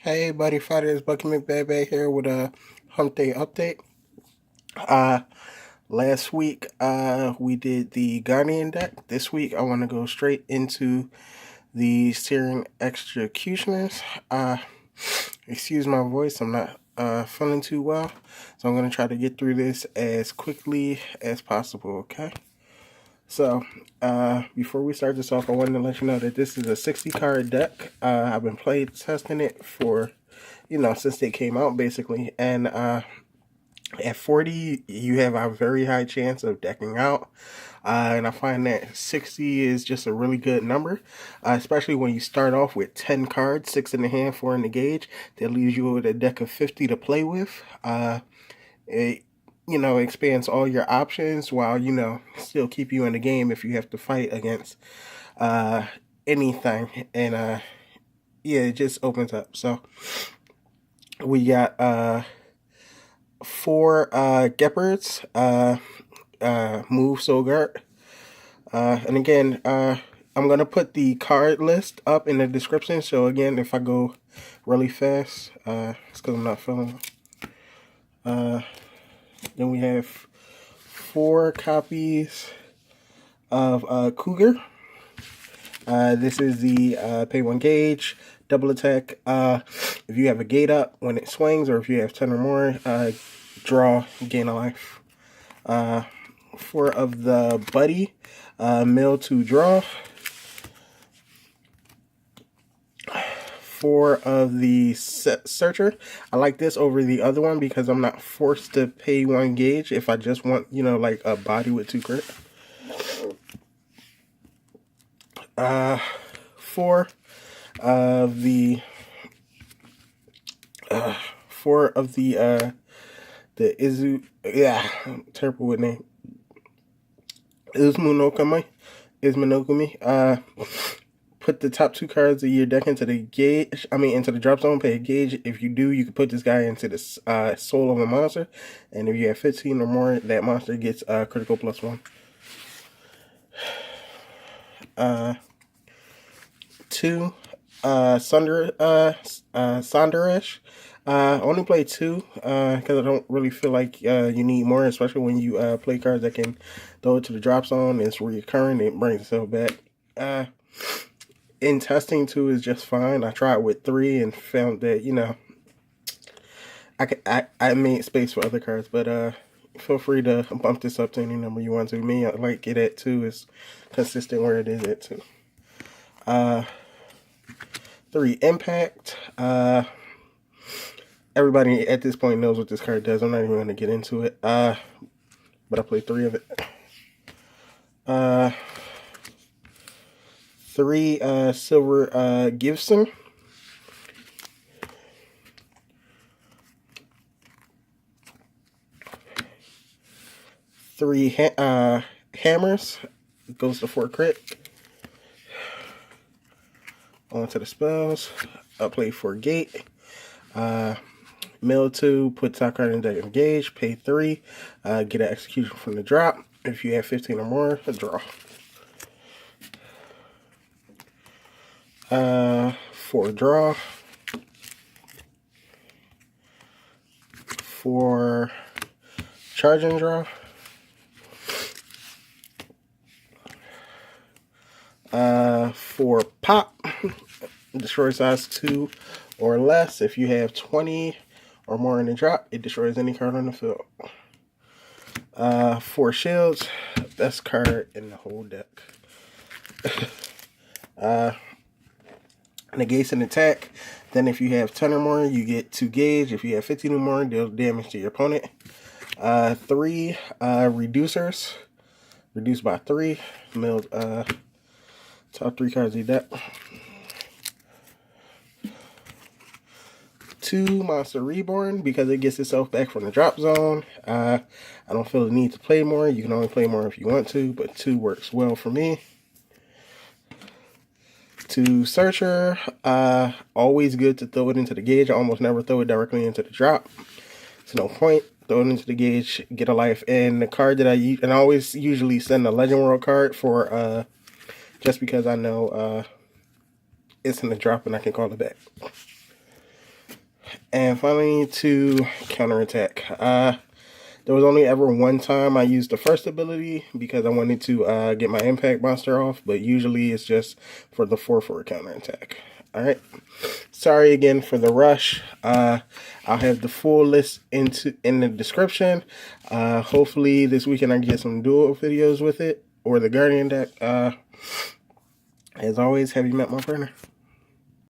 Hey, Buddyfighters, Bucky McBaby here with a Humpday update. Uh, Last week, we did the Guardian deck. This week, I want to go straight into the Searing Executioners. Excuse my voice, I'm not feeling too well, so I'm going to try to get through this as quickly as possible, okay? So, before we start this off, I wanted to let you know that this is a 60 card deck. I've been testing it for, since they came out, basically. And at 40, you have a very high chance of decking out. And I find that 60 is just a really good number, especially when you start off with 10 cards, 6 in the hand, 4 in the gauge. That leaves you with a deck of 50 to play with. It expands all your options while, still keep you in the game if you have to fight against anything. And yeah, it just opens up. So we got 4 Gepards, move Sogart. And again, I'm going to put the card list up in the description. So again, if I go really fast, it's because I'm not feeling then we have 4 copies of Cougar. This is the pay 1 gauge, double attack. If you have a gate up when it swings, or if you have 10 or more, draw, gain a life. 4 of the Buddy, mill to draw. 4 of the Searcher. I like this over the other one because I'm not forced to pay 1 gauge if I just want, like a body with 2 crit. 4 of the I'm terrible with name. Izumonokami. Put the top 2 cards of your deck into the gauge. Into the drop zone. Pay a gauge. If you do, you can put this guy into the soul of a monster, and if you have 15 or more, that monster gets critical +1. 2 Sonderdach. Only play 2 because I don't really feel like you need more, especially when you play cards that can throw it to the drop zone. It's recurring. It brings itself back. In testing, 2 is just fine. I tried with 3 and found that I made space for other cards, but feel free to bump this up to any number you want to. Me, I like it at 2. It's consistent where it is at 2. 3 Impact. Everybody at this point knows what this card does. I'm not even going to get into it. But I played 3 of it. 3 Silver Givson. 3 Hammers. Goes to 4 crit. On to the spells. I play 4 gate. Mill 2, put top card in the deck, engage, pay 3, get an execution from the drop. If you have 15 or more, draw. 4 draw. 4 charge and draw. 4 pop. Destroy size 2 or less. If you have 20 or more in the drop, it destroys any card on the field. 4 shields. Best card in the whole deck. Negates an attack. Then if you have 10 or more, you get 2 gauge. If you have 15 or more, deal damage to your opponent. 3 reducers. Reduced by 3. Milled top 3 cards of your deck. 2 Monster Reborn, because it gets itself back from the drop zone. I don't feel the need to play more. You can only play more if you want to, but 2 works well for me. 2 Searcher. Always good to throw it into the gauge. I almost never throw it directly into the drop. It's no point. Throw it into the gauge, get a life. And the card that I use, and I always usually send a Legend World card for, just because I know it's in the drop and I can call it back. And finally to counterattack. There was only ever one time I used the first ability because I wanted to get my impact monster off, but usually it's just for the 4/4 counterattack. Alright. Sorry again for the rush. I'll have the full list in the description. Hopefully this weekend I can get some dual videos with it or the Guardian deck. As always, have you met my partner?